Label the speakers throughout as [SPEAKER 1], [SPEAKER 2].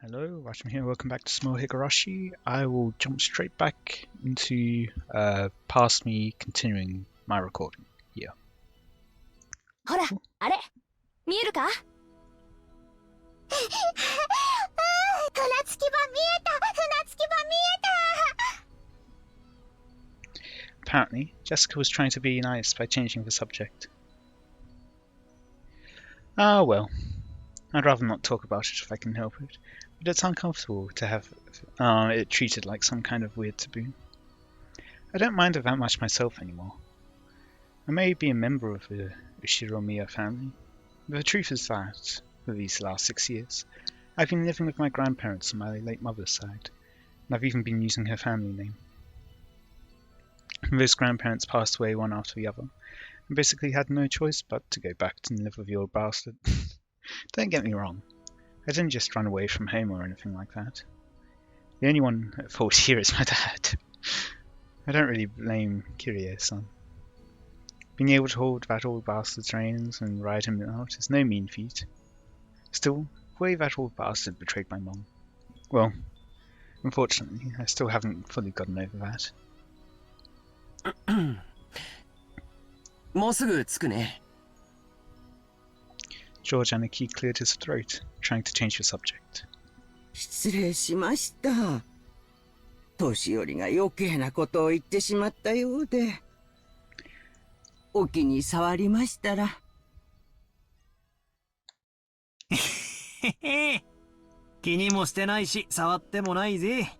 [SPEAKER 1] Hello, Watem here. Welcome back to Small Higurashi. I will jump straight back into past me continuing my recording here.
[SPEAKER 2] ほら、あれ、見えるか？船着き場見えた、船着き場見えた。
[SPEAKER 1] Apparently, Jessica was trying to be nice by changing the subject. Ah, well. I'd rather not talk about it if I can help it, but it's uncomfortable to have it treated like some kind of weird taboo. I don't mind it that much myself anymore. I may be a member of the Ushiromiya family, but the truth is that, for these last 6 years, I've been living with my grandparents on my late mother's side, and I've even been using her family name. Those grandparents passed away one after the other, and basically had no choice but to go back to live with the old bastard. Don't get me wrong, I didn't just run away from home or anything like that. The only one at fault here is my dad. I don't really blame Kirie-san. Being able to hold that old bastard's reins and ride him out is no mean feat. Still, the way that old bastard betrayed my mom. Well, unfortunately, I still haven't fully gotten over that.
[SPEAKER 3] もうすぐ着くね。
[SPEAKER 1] George Anarchy cleared his throat, trying to change the subject.
[SPEAKER 4] 失礼しました。年寄りが余計なことを言ってしまったようで。お気に障りましたら。
[SPEAKER 3] へへ。気にもしてないし、触ってもないぜ。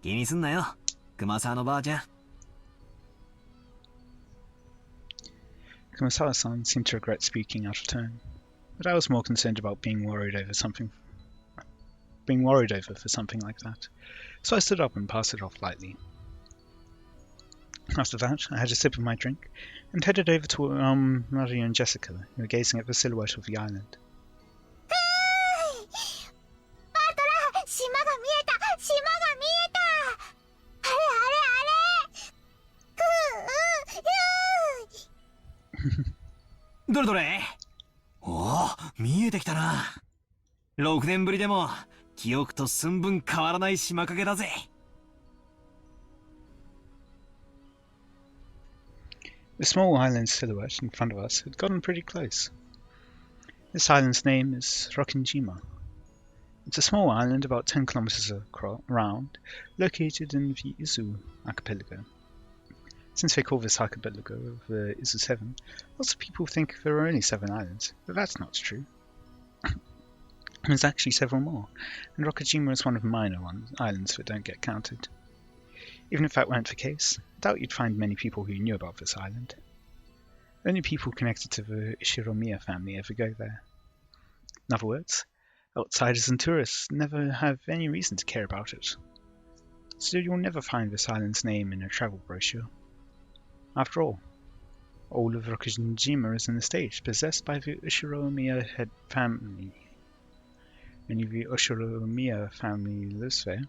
[SPEAKER 3] 気にすんなよ、熊沢のばあちゃん。
[SPEAKER 1] Kumasawa-san seemed to regret speaking out of turn, but I was more concerned about being worried over for something like that, so I stood up and passed it off lightly. After that, I had a sip of my drink and headed over to Maria and Jessica, who were gazing at the silhouette of the island.
[SPEAKER 2] バートラ、島が見えた、島が見えた。あれあれあれ。
[SPEAKER 3] どれどれ。おお、見えてきたな。6年ぶりでも記憶と寸分変わらない島影だぜ。
[SPEAKER 1] The small island silhouette in front of us had gotten pretty close. This island's name is Rokkenjima. It's a small island about 10 kilometers around, located in the Izu archipelago. Since they call this archipelago the Izu 7, lots of people think there are only 7 islands, but that's not true. There's actually several more, and Rokkenjima is one of the minor islands that don't get counted. Even if that weren't the case, I doubt you'd find many people who knew about this island. Only people connected to the Ishiromiya family ever go there. In other words, outsiders and tourists never have any reason to care about it. So you'll never find this island's name in a travel brochure. After all of Rokkenjima is an estate possessed by the Ushiromiya head family. Only the Ushiromiya family lives there,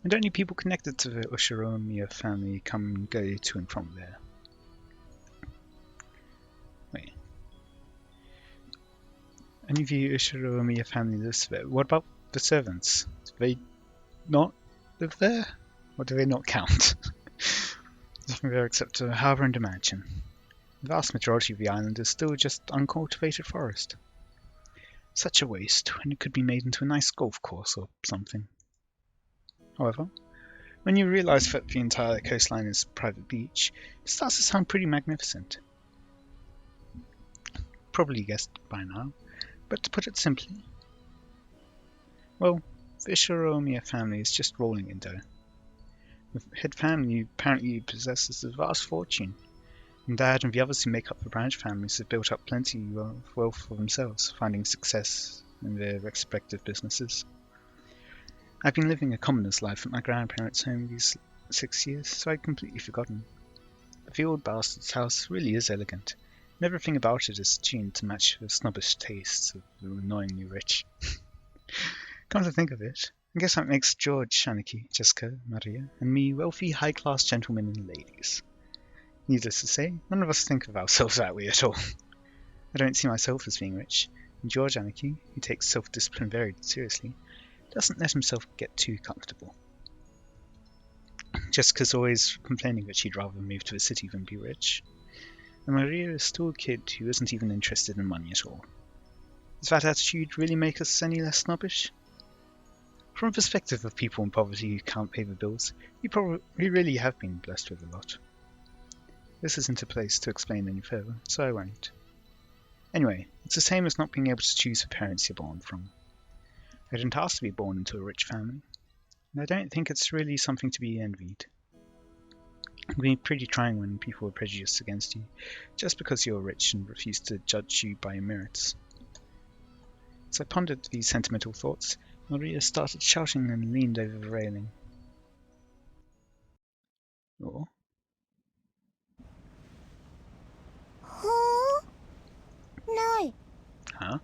[SPEAKER 1] and only people connected to the Ushiromiya family come and go to and from there. Wait. Only the Ushiromiya family lives there. What about the servants? Do they not live there? Or do they not count? Nothing there except a harbour and a mansion. The vast majority of the island is still just uncultivated forest. Such a waste when it could be made into a nice golf course or something. However, when you realise that the entire coastline is a private beach, it starts to sound pretty magnificent. Probably guessed by now, but to put it simply, well, the Ishiromiya family is just rolling in dough. The head family apparently possesses a vast fortune, and Dad and the others who make up the branch families have built up plenty of wealth for themselves, finding success in their respective businesses. I've been living a commoner's life at my grandparents' home these 6 years, so I'd completely forgotten. But the old bastard's house really is elegant, and everything about it is tuned to match the snobbish tastes of the annoyingly rich. Come to think of it, I guess that makes George, Shaniki, Jessica, Maria, and me wealthy, high-class gentlemen and ladies. Needless to say, none of us think of ourselves that way at all. I don't see myself as being rich, and George Anarchy, who takes self-discipline very seriously, doesn't let himself get too comfortable. Jessica's always complaining that she'd rather move to a city than be rich. And Maria is still a kid who isn't even interested in money at all. Does that attitude really make us any less snobbish? From a perspective of people in poverty who can't pay the bills, we really have been blessed with a lot. This isn't a place to explain any further, so I won't. Anyway, it's the same as not being able to choose the parents you're born from. I didn't ask to be born into a rich family, and I don't think it's really something to be envied. It can be pretty trying when people are prejudiced against you, just because you're rich and refuse to judge you by your merits. As I pondered these sentimental thoughts, Maria started shouting and leaned over the railing. Oh.
[SPEAKER 2] Nay.
[SPEAKER 1] Huh?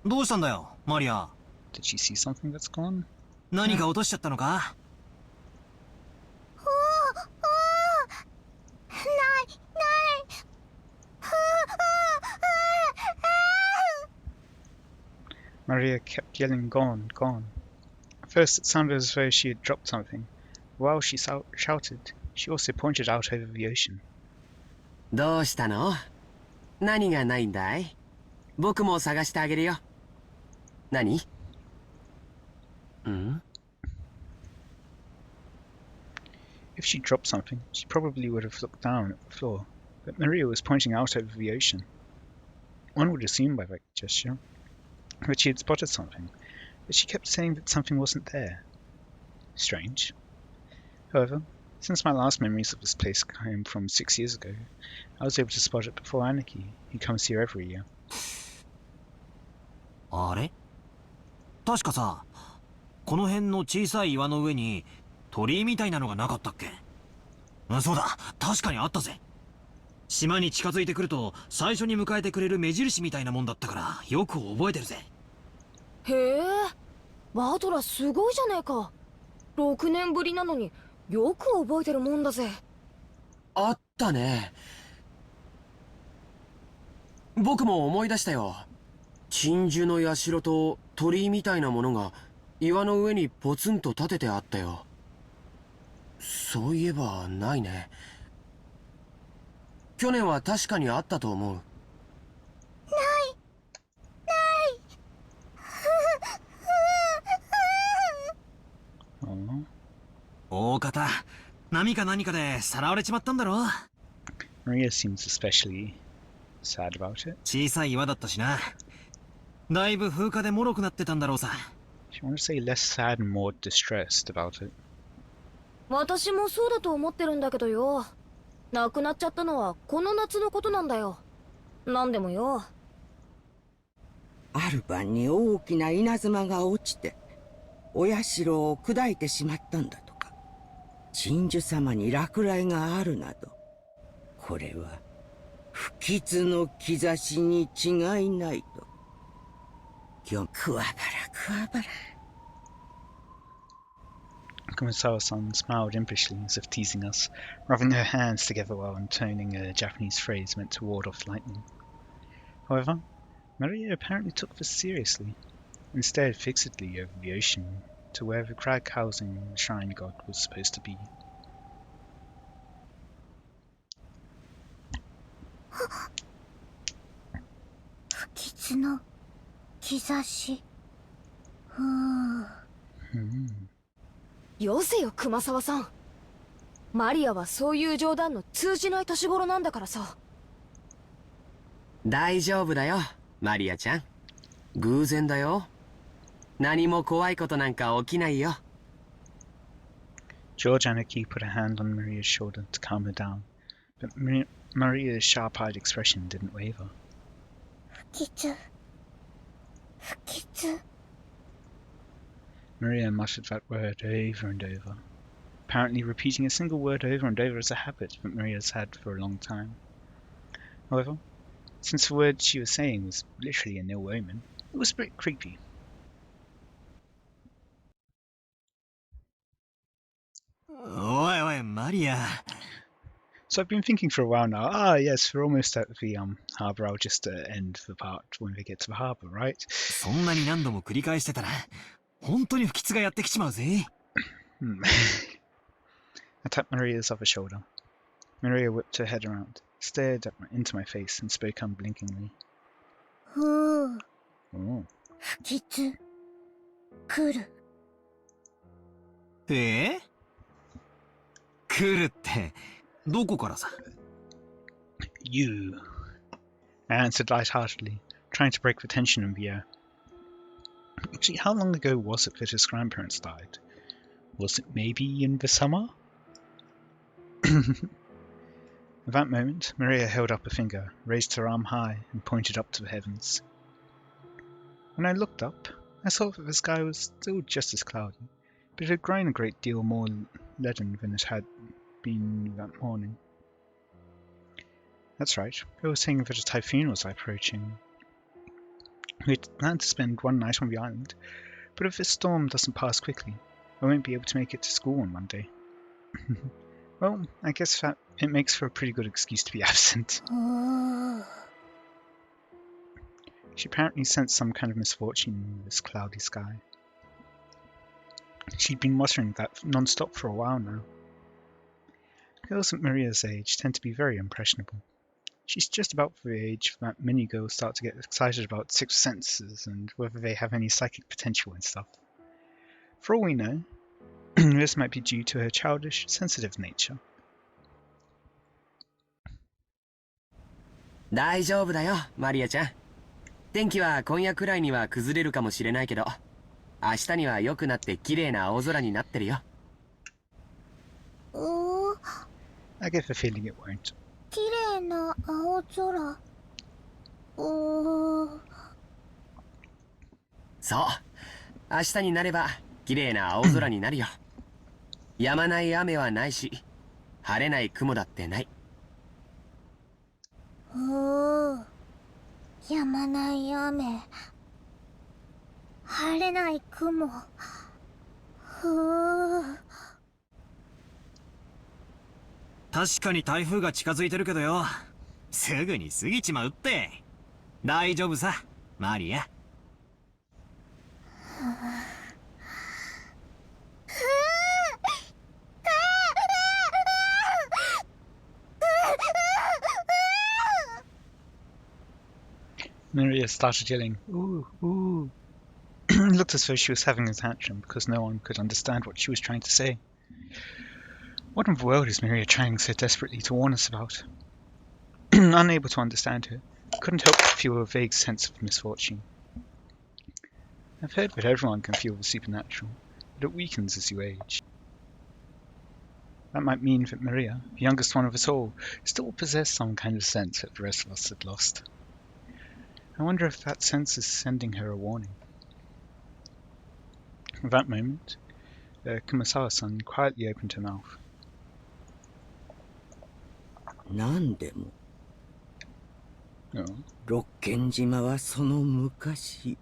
[SPEAKER 3] どうしたんだよ、マリア。
[SPEAKER 1] Did she see something that's gone?
[SPEAKER 3] 何か落としちゃったのか？
[SPEAKER 1] Maria kept yelling, "Gone, gone." At first it sounded as though she had dropped something. While she shouted, she also pointed out over the ocean.
[SPEAKER 5] どうしたの？何がないんだい？僕も探してあげるよ。何？ん？
[SPEAKER 1] If she dropped something, she probably would have looked down at the floor, but Maria was pointing out over the ocean. One would assume by that gesture that she had spotted something, but she kept saying that something wasn't there. Strange. However, since my last memories of this place came from 6 years ago, I was able to spot it before Aniki, who comes here every year.
[SPEAKER 3] あれ？確かさ、この辺の小さい岩の上に鳥居みたいなのがなかったっけ？そうだ、確かにあったぜ。島に近づいてくると最初に迎えてくれる目印みたいなもんだったからよく覚えてるぜ。
[SPEAKER 6] へえ、バトラすごいじゃねえか。6年ぶりなのによく覚えてるもんだぜ。
[SPEAKER 5] あったね。僕も思い出したよ。鎮守の社と鳥居みたいなものが岩の上にポツンと立ててあったよ。そういえばないね。去年は確かにあったと思う。
[SPEAKER 3] 大方、波か何かでさらわれちまったんだろ。
[SPEAKER 1] Maria seems especially sad about it.
[SPEAKER 3] 小さい岩だったしな。だいぶ風化で脆くなってたんだろうさ。
[SPEAKER 1] She wanted to say less sad and more distressed about it.
[SPEAKER 6] 私もそうだと思ってるんだけどよ。亡くなっちゃったのはこの夏のことなんだよ。なんでもよ。
[SPEAKER 4] ある晩に大きな稲妻が落ちてお社を砕いてしまったんだとか。鎮守様に落雷があるなど、これは不吉の兆しに違いないと。くわばらくわばら。
[SPEAKER 1] Kumasawa-san smiled impishly, as if teasing us, rubbing her hands together while intoning a Japanese phrase meant to ward off lightning. However, Maria apparently took this seriously, and stared fixedly over the ocean to where the crag housing the shrine god was supposed to be. Hmm.
[SPEAKER 6] よせよ、熊沢さん。マリアはそういう冗談の通じない年頃なんだからさ。
[SPEAKER 5] 大丈夫だよ、マリアちゃん。偶然だよ。何も怖いことなんか起きないよ。
[SPEAKER 1] George Anarchy put a hand on Maria's shoulder to calm her down, but Maria's sharp-eyed expression didn't waver.
[SPEAKER 2] 不吉。
[SPEAKER 1] Maria muttered that word over and over, apparently repeating a single word over and over as a habit that Maria's had for a long time. However, since the word she was saying was literally an ill omen, it was a bit creepy.
[SPEAKER 3] Oi, Maria.
[SPEAKER 1] So I've been thinking for a while now, yes, we're almost at the harbour. I'll just end the part when we get to the harbour, right?
[SPEAKER 3] そんなに何度も繰り返してたら本当に不吉がやってきちまうぜ。
[SPEAKER 1] I tapped Maria's other shoulder. Maria whipped her head around, stared into my face, and spoke unblinkingly.
[SPEAKER 2] ふう、
[SPEAKER 1] Oh.
[SPEAKER 2] 不吉。来る。
[SPEAKER 3] 来るって、どこからさ。
[SPEAKER 1] You. I answered lightheartedly, trying to break the tension in the air. Actually, how long ago was it that his grandparents died? Was it maybe in the summer? At that moment, Maria held up a finger, raised her arm high, and pointed up to the heavens. When I looked up, I saw that the sky was still just as cloudy, but it had grown a great deal more leaden than it had been that morning. That's right, they were saying that a typhoon was approaching. We had planned to spend one night on the island, but if this storm doesn't pass quickly, I won't be able to make it to school on Monday. Well, I guess that it makes for a pretty good excuse to be absent.
[SPEAKER 2] ふう。
[SPEAKER 1] She apparently sensed some kind of misfortune in this cloudy sky. She'd been muttering that non-stop for a while now. Girls at Maria's age tend to be very impressionable. She's just about the age that many girls start to get excited about sixth senses and whether they have any psychic potential and stuff. For all we know, this might be due to her childish, sensitive nature.
[SPEAKER 5] 大丈夫だよ、マリアちゃん。天気は今夜くらいには崩れるかもしれないけど、明日には良くなって綺麗な青空になってるよ。
[SPEAKER 1] I get the feeling it won't.
[SPEAKER 2] 綺麗な青空。
[SPEAKER 5] そう。明日になれば綺麗な青空になるよ。止まない雨はないし、晴れない雲だってない。
[SPEAKER 2] 止まない雨。晴れない雲。
[SPEAKER 3] 確かに台風が近づいてるけどよ。すぐに過ぎちまうって。大丈夫さ、マリア。
[SPEAKER 1] Maria started yelling, ooh, ooh. It looked as though she was having a tantrum because no one could understand what she was trying to say. What in the world is Maria trying so desperately to warn us about? Unable to understand her, I couldn't help but feel a vague sense of misfortune. I've heard that everyone can feel the supernatural, but it weakens as you age. That might mean that Maria, the youngest one of us all, still possessed some kind of sense that the rest of us had lost. I wonder if that sense is sending her a warning. At that moment, Kumasawa-san quietly opened her mouth.
[SPEAKER 4] なんでも
[SPEAKER 1] Oh.
[SPEAKER 4] 六軒島はその昔。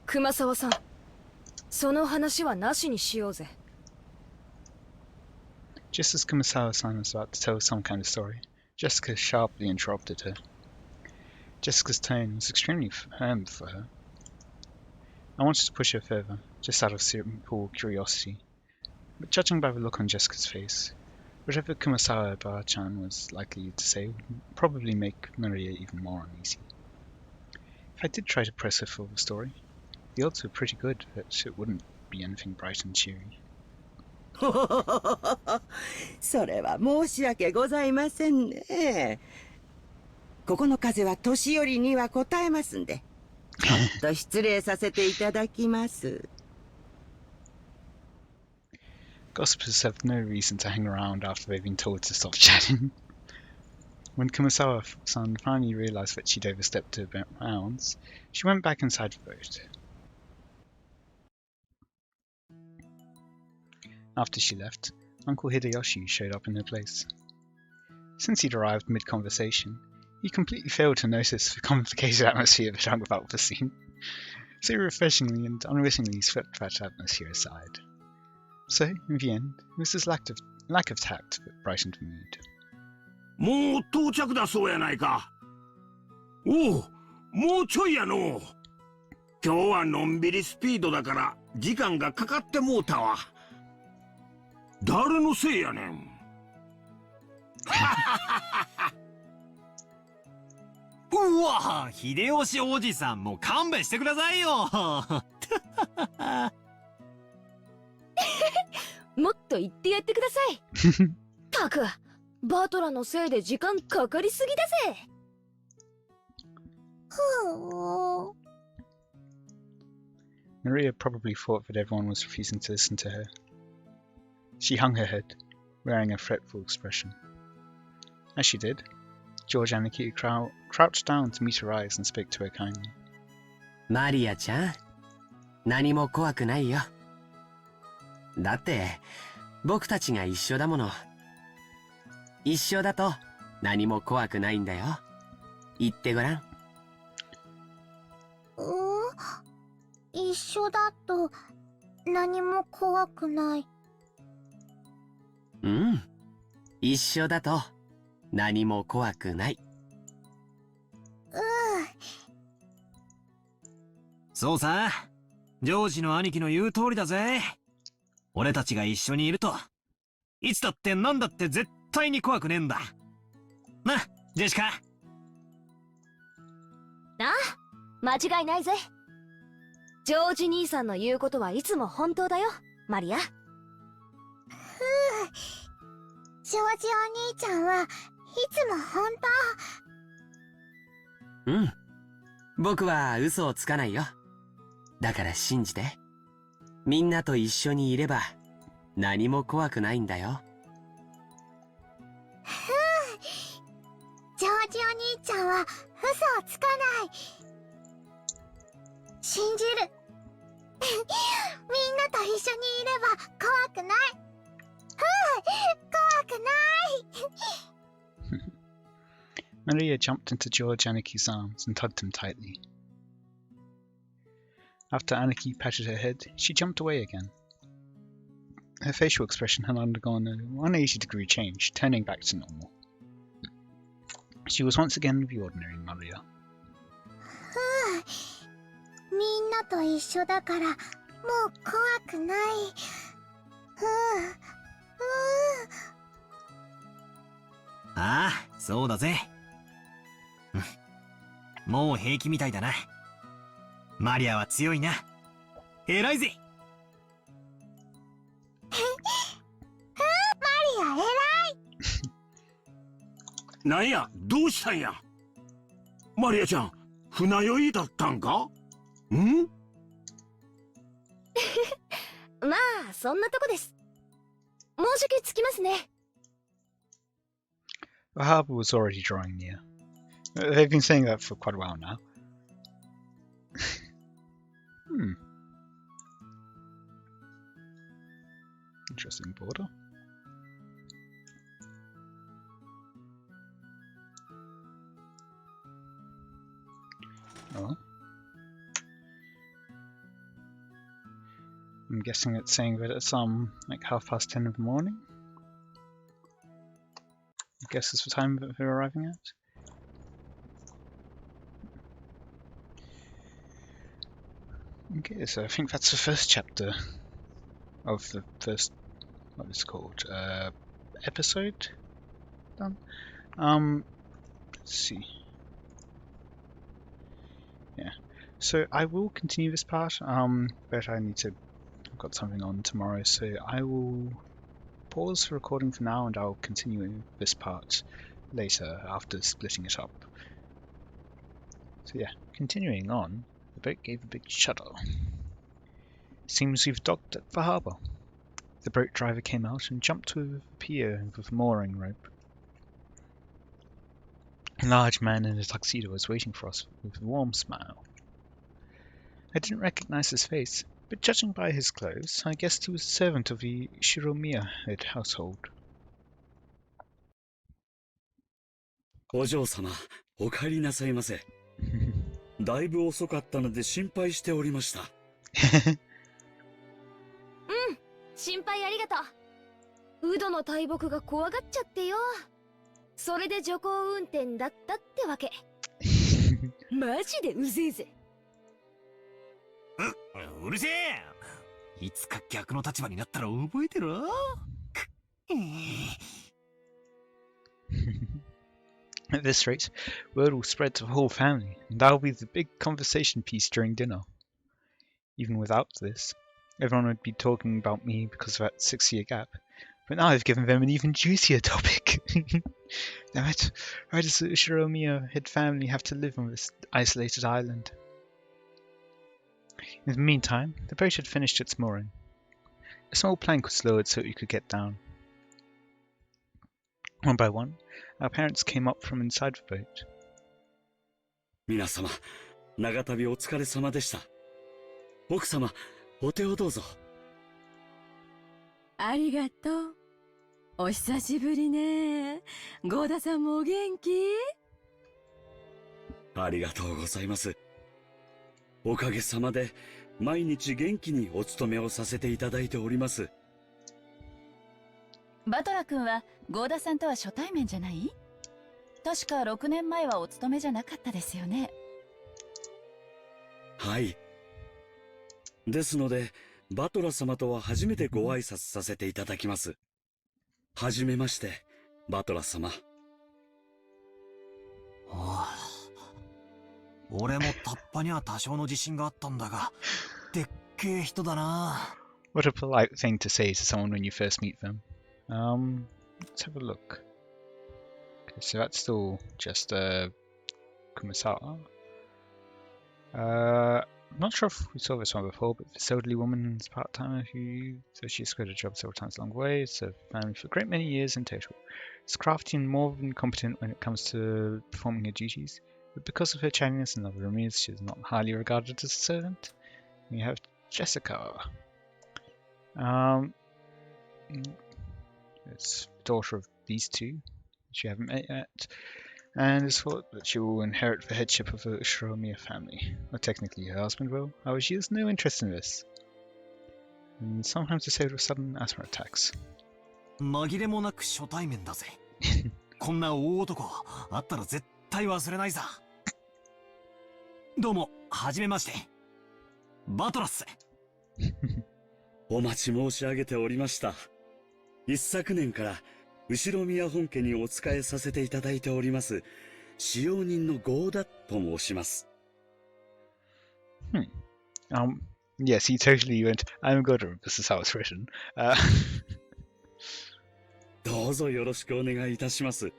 [SPEAKER 6] 熊沢さん、その話はなしにしようぜ。
[SPEAKER 1] Just as Kumasawa-san was about to tell some kind of story, Jessica sharply interrupted her. Jessica's tone was extremely firm for her. I wanted to push her further, just out of simple curiosity, but judging by the look on Jessica's face, whatever Kumasawa-chan was likely to say would probably make Maria even more uneasy. If I did try to press her for the story, the odds were pretty good that it wouldn't be anything bright and cheery.
[SPEAKER 4] それは申し訳ございませんね。ここの風は年寄りには応えますんで、ちょっと失礼させていただきます。
[SPEAKER 1] Gossipers have no reason to hang around after they've been told to stop chatting. When Kumasawa-san finally realized that she'd overstepped her bounds, she went back inside the boat. After she left, Uncle Hideyoshi showed up in her place. Since he'd arrived mid-conversation, he completely failed to notice the complicated atmosphere that hung about the scene. So refreshingly and unwittingly swept that atmosphere aside. So, in the end, it was his lack of tact that brightened the mood.
[SPEAKER 7] もう到着だそうやないか。おう、もうちょいやの。今日はのんびりスピードだから時間がかかってもうたわ。誰のせいやねん。
[SPEAKER 3] うわ、秀吉おじさんもう勘弁してくださいよ。
[SPEAKER 6] もっと言ってやってください。たく、バトラのせいで時間かかりすぎだぜ。
[SPEAKER 2] ふう。
[SPEAKER 1] Maria probably thought that everyone was refusing to listen to her. She hung her head, wearing a fretful expression. As she did, George Anarchy crouched down to meet her eyes and spoke to her kindly.
[SPEAKER 5] マリアちゃん、何も怖くないよ。だって僕たちが一緒だもの。一緒だと何も怖くないんだよ。言ってごらん。
[SPEAKER 2] 一緒だと何も怖くない。
[SPEAKER 5] うん。一緒だと何も怖くない。
[SPEAKER 3] そうさ、ジョージの兄貴の言う通りだぜ。俺たちが一緒にいると、いつだってなんだって絶対に怖くねえんだ。な、ジェシカ。
[SPEAKER 6] あ、間違いないぜ。ジョージ兄さんの言うことはいつも本当だよ、マリア。
[SPEAKER 2] ジョージお兄ちゃんはいつも本
[SPEAKER 5] うん。僕は嘘をつかないよ。だから信じて。みんなと一緒にいれば何も怖くないんだよ。
[SPEAKER 2] ジョージお兄ちゃんは嘘をつかない。信じる。みんなと一緒にいれば怖くない。怖くない。
[SPEAKER 1] Maria jumped into George Anarchy's arms and tugged him tightly. After Anarchy patted her head, she jumped away again. Her facial expression had undergone a 180-degree change, turning back to normal. She was once again the ordinary Maria.
[SPEAKER 2] みんなと一緒だからもう怖くない。
[SPEAKER 3] ああ、そうだぜ。もう平気みたいだな。マリアは強いな。偉いぜ。
[SPEAKER 2] マリア偉い。
[SPEAKER 7] なんや、どうしたんや。マリアちゃん、船酔いだったんか。ん？
[SPEAKER 6] まあ、そんなとこです。もうじき着きますね。
[SPEAKER 1] The harbour was already drawing near. They've been saying that for quite a while now. Interesting border. Oh. I'm guessing it's saying that it's like 10:30 in the morning. I guess it's the time that they're arriving at. Okay, so I think that's the first chapter of the first, what is it called, episode done. Let's see. Yeah, so I will continue this part, but I've got something on tomorrow, so I will pause the recording for now and I'll continue this part later after splitting it up. So yeah, continuing on, the boat gave a big shudder. Seems we've docked at the harbour. The boat driver came out and jumped to the pier with a mooring rope. A large man in a tuxedo was waiting for us with a warm smile. I didn't recognize his face, but judging by his clothes, I guessed he was a servant of the Shiromiya household.
[SPEAKER 8] お嬢様、お帰りなさいませ。だいぶ遅かったので心配しておりました。
[SPEAKER 6] 心配ありがとう。ウドの大木が怖がっちゃってよ。それで徐行運転だったってわけ。マジでうぜえぜ。
[SPEAKER 1] Maria
[SPEAKER 6] まあ、
[SPEAKER 3] うるせえ。いつか逆の立場になったら覚えてろ。
[SPEAKER 1] At this rate, word will spread to the whole family, and that'll be the big conversation piece during dinner. Even without this, everyone would be talking about me because of that 6-year gap. But now I've given them an even juicier topic. Damn it, why does the Ushiromiya head family have to live on this isolated island? In the meantime, the boat had finished its mooring. A small plank was lowered so we could get down. One by one, our parents came up from inside the boat.
[SPEAKER 8] 皆様、長旅お疲れ様でした。奥様、お手をどうぞ。
[SPEAKER 9] ありがとう。お久しぶりね。ゴーダさんもお元気？
[SPEAKER 8] ありがとうございます。おかげさまで、毎日元気にお勤めをさせていただいております。
[SPEAKER 9] バトラ君はゴーダさんとは初対面じゃない？確か6年前はお勤めじゃなかったですよね。
[SPEAKER 8] はい。ですので、バトラ様とは初めてご挨拶させていただきます。はじめまして、バトラ様。
[SPEAKER 3] 俺もタッパには多少の自信があったんだが、でっけえ人だな。
[SPEAKER 1] What a polite thing to say to someone when you first meet them. Let's have a look. Okay, so that's still just Kumasawa. I'm not sure if we saw this one before, but this elderly woman is part-timer who says she's quit a job several times along the way, served the family for a great many years in total. Is crafty and more than competent when it comes to performing her duties, but because of her chattiness and other remedies, she is not highly regarded as a servant. We have Jessica. It's the daughter of these two, which you haven't met yet, and is thought that she will inherit the headship of the Ushiromiya family. Well, technically her husband will, however she has no interest in this. And sometimes disabled with sudden asthma attacks.
[SPEAKER 3] 紛れもなく初対面だぜ。こんな大男、あったら絶対忘れないさ。どうも、はじめまして。バトラス。
[SPEAKER 8] お待ち申し上げておりました。一昨年から後宮本家にお仕えさせていただいております使用人のゴーダと申します。
[SPEAKER 1] Yes, he totally went, I'm good, this is how it's written.
[SPEAKER 8] どうぞよろしくお願いいたします。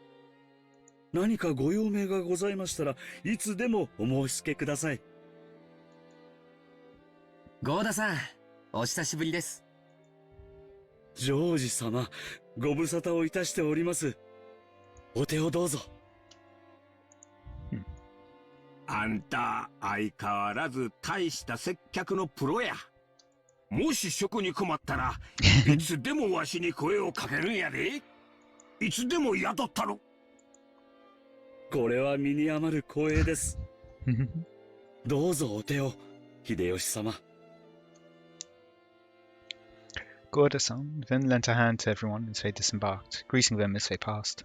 [SPEAKER 8] 何かご用命がございましたらいつでもお申し付けください。
[SPEAKER 5] ゴーダさん、お久しぶりです。
[SPEAKER 8] ジョージ様、ご無沙汰をいたしております。お手をどうぞ。
[SPEAKER 7] あんた、相変わらず大した接客のプロや。もし職に困ったらいつでもわしに声をかけるんやで。いつでも雇ったろ。
[SPEAKER 8] これは身に余る光栄です。どうぞお手を、秀吉様。
[SPEAKER 1] Gorda-san then lent a hand to everyone as they disembarked, greeting them as they passed.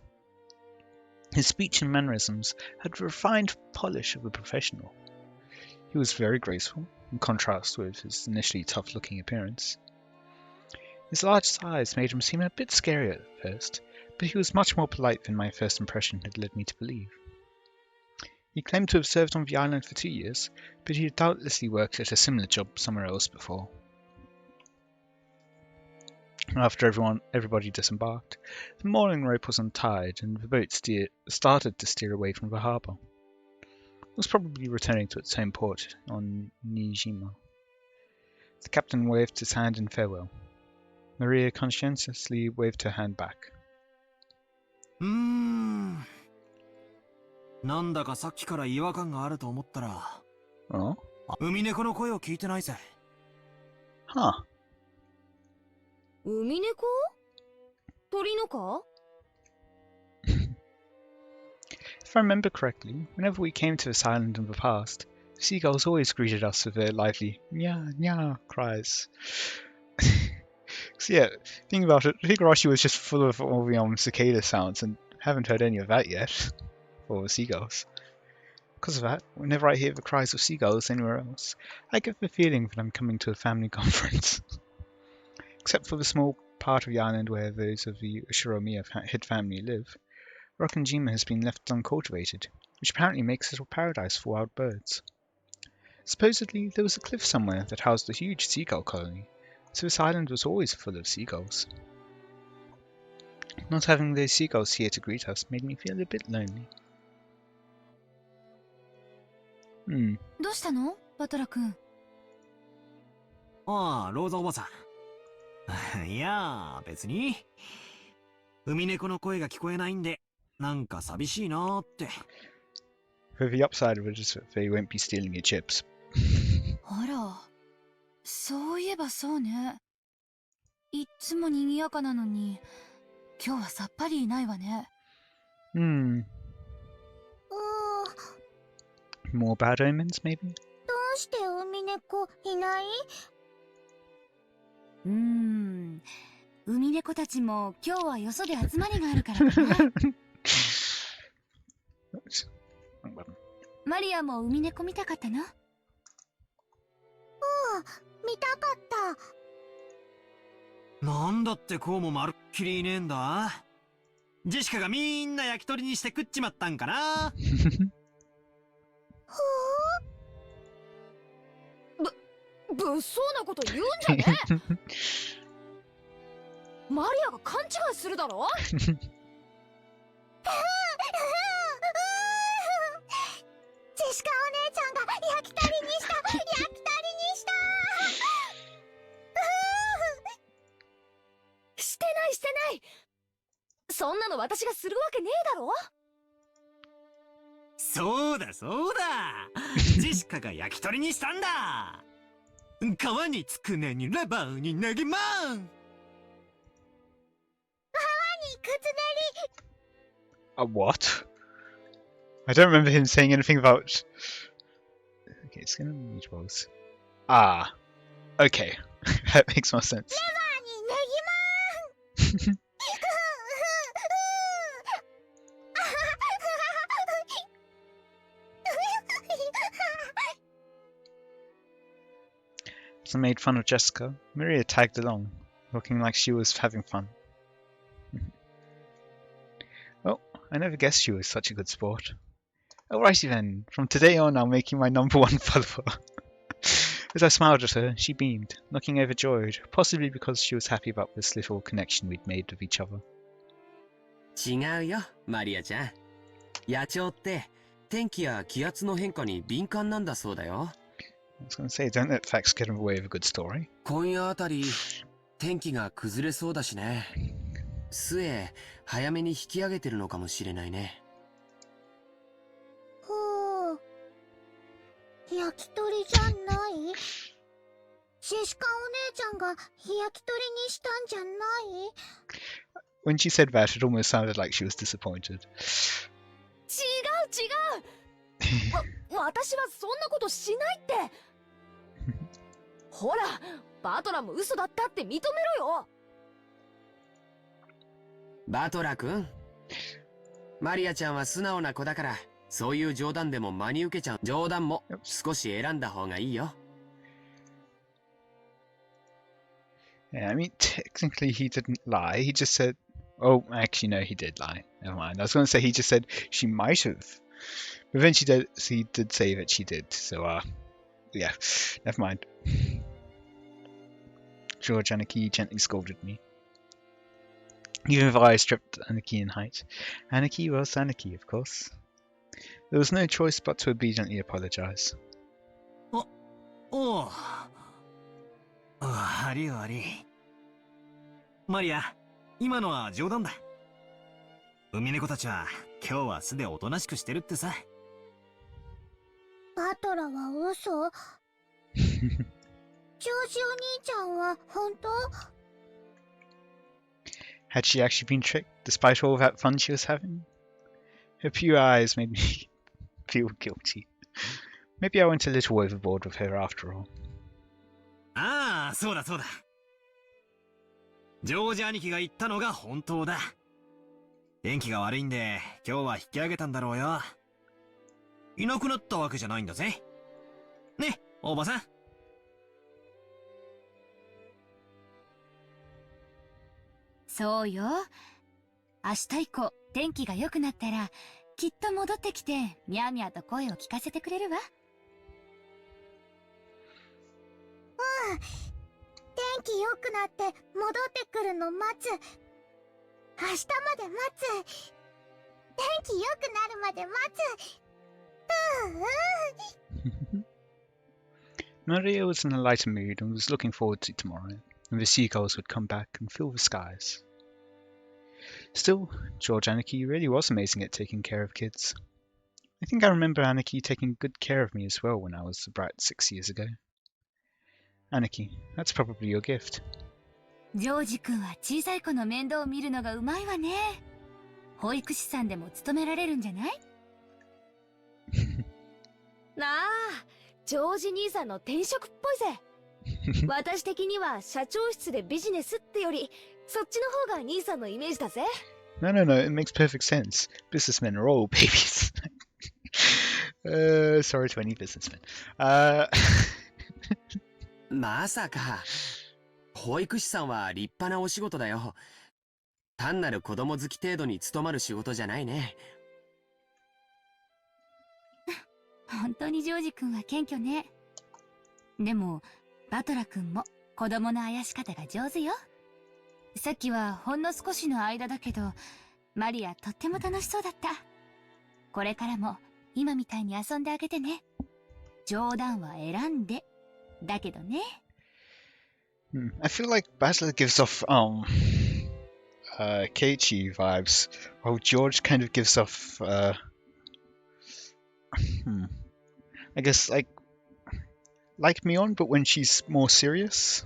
[SPEAKER 1] His speech and mannerisms had the refined polish of a professional. He was very graceful, in contrast with his initially tough-looking appearance. His large size made him seem a bit scary at first, but he was much more polite than my first impression had led me to believe. He claimed to have served on the island for 2 years, but he had doubtlessly worked at a similar job somewhere else before. After everybody disembarked, the mooring rope was untied and the boat started to steer away from the harbour. It was probably returning to its home port on Nijima. The captain waved his hand in farewell. Maria conscientiously waved her hand back.
[SPEAKER 3] なんだかさっきから違和感があると思ったら、
[SPEAKER 1] Oh?
[SPEAKER 3] 海猫の声を聞いてないぜ。
[SPEAKER 1] Huh.
[SPEAKER 6] 海猫？鳥のか？
[SPEAKER 1] If I remember correctly, whenever we came to this island in the past, the seagulls always greeted us with their lively nya nya cries. So yeah, think about it, Higurashi was just full of all the cicada sounds and haven't heard any of that yet for the seagulls. Because of that, whenever I hear the cries of seagulls anywhere else, I get the feeling that I'm coming to a family conference. Except for the small part of the island where those of the Ushiromiya head family live, Rokkenjima has been left uncultivated, which apparently makes it a paradise for wild birds. Supposedly, there was a cliff somewhere that housed a huge seagull colony, so this island was always full of seagulls. Not having those seagulls here to greet us made me feel a bit lonely.
[SPEAKER 9] どうしたのバトラ君。
[SPEAKER 3] ああ、ローザおばさん。いやー、別に。海猫の声が聞こえないんで、なんか寂しいなーって。
[SPEAKER 1] For the upside of it is that they won't be stealing your chips.
[SPEAKER 9] あら、そういえばそうね。いっつも賑やかなのに、今日はさっぱりいないわね。
[SPEAKER 1] More bad omens, maybe?
[SPEAKER 2] どうして海猫いない？
[SPEAKER 9] 海猫たちも今日はよそで集まりがあるからかな。マリアも海猫見たかったの？
[SPEAKER 2] 見たかった。
[SPEAKER 3] なんだってこうもまるっきりいねえんだ。ジェシカがみんな焼き鳥にして食っちまったんかな。
[SPEAKER 6] 物騒なこと言うんじゃねえ。マリアが勘違いするだろ。
[SPEAKER 2] ジェシカお姉ちゃんが焼き鳥にした焼き鳥にした
[SPEAKER 6] してないしてない。そんなの私がするわけねえだろ。
[SPEAKER 3] そうだそうだ。ジェシカが焼き鳥にしたんだ。皮につくねにレバーにネギマン。
[SPEAKER 2] 皮にくつねり。
[SPEAKER 1] What? I don't remember him saying anything about... Okay, skin and meatballs. Ah. Okay. That makes more sense.
[SPEAKER 2] レバーにネギマン。
[SPEAKER 1] As I made fun of Jessica, Maria tagged along, looking like she was having fun. Well, I never guessed she was such a good sport. Alrighty then, from today on I'll make you my #1 follower. As I smiled at her, she beamed, looking overjoyed, possibly because she was happy about this little connection we'd made with each other.
[SPEAKER 5] 違うよ、マリアちゃん。野鳥って天気や気圧の変化に敏感なんだそうだよ。
[SPEAKER 1] I was going to say, don't let facts get in the way of a good story.
[SPEAKER 5] 今夜あたり天気が崩れそうだしね。末早めに引き上げてるのかもしれないね。
[SPEAKER 2] ほう。焼き鳥じゃない？ジェシカお姉ちゃんが焼き鳥にしたんじゃない？
[SPEAKER 1] When she said that, it almost sounded like she was disappointed.
[SPEAKER 6] 違う。私はそんなことしないって。ほら、バトラも嘘だったって認めろよ。
[SPEAKER 5] バトラ君、マリアちゃんは素直な子だから、そういう冗談でも真に受けちゃう。冗談も少し選んだ方がいいよ。
[SPEAKER 1] Yeah, I mean, technically he didn't lie. He just said... Oh, actually, no, he did lie. Never mind. I was going to say he just said she might have. But then he did say that she did. So, yeah, never mind. George Anarchy gently scolded me. Even though I stripped Anarchy in height. Anarchy was Anarchy, of course. There was no choice but to obediently apologize.
[SPEAKER 3] おう。ありあり。マリア、今のは冗談だ。海猫たちは今日は素でおとなしくしてるってさ。
[SPEAKER 2] バトラは嘘？ジョージお兄ちゃんは本当？
[SPEAKER 1] Had she actually been tricked, despite all that fun she was having? Her pure eyes made me feel guilty. Maybe I went a little overboard with her after all.
[SPEAKER 3] ああ、そうだそうだ。ジョージ兄貴が言ったのが本当だ。天気が悪いんで今日は引き上げたんだろうよ。いなくなったわけじゃないんだぜ。ね、おばさん。
[SPEAKER 9] そうよ。明日以降、天気が良くなったら、きっと戻ってきて、みゃーみゃーと声を聞かせてくれるわ。
[SPEAKER 2] 天気良くなって戻ってくるの待つ。明日まで待つ。天気良くなるまで待つ。
[SPEAKER 1] Maria was in a lighter mood and was looking forward to tomorrow, when the seagulls would come back and fill the skies. Still, George Anarchy really was amazing at taking care of kids. I think I remember Anarchy taking good care of me as well when I was about 6 years ago. Anarchy, that's probably your gift.
[SPEAKER 9] ジョージ君は小さい子の面倒を見るのがうまいわね。保育士さんでも務められるんじゃない？
[SPEAKER 6] なあ、ジョージ兄さんの転職っぽいぜ。私的には社長室でビジネスってより、そっちの方が兄さんのイメージだぜ。
[SPEAKER 1] No, it makes perfect sense. Businessmen are all babies. Sorry to any businessmen.
[SPEAKER 5] まさか。保育士さんは立派なお仕事だよ。単なる子供好き程度に務まる仕事じゃないね。
[SPEAKER 9] 本当にジョージ君は謙虚ね。でも、バトラ君も子供のあやし方が上手よ。さっきはほんの少しの間だけど、マリアとっても楽しそうだった。これからも今みたいに遊んであげてね。冗談は選んで。だけどね。
[SPEAKER 1] I feel like Basil gives off Keiichi vibes, while George kind of gives off I guess like Mion, but when she's more serious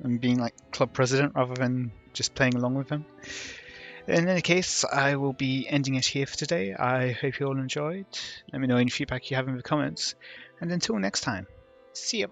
[SPEAKER 1] and being like club president rather than just playing along with him. In any case, I will be ending it here for today. I hope you all enjoyed. Let me know any feedback you have in the comments, and until next time, see ya.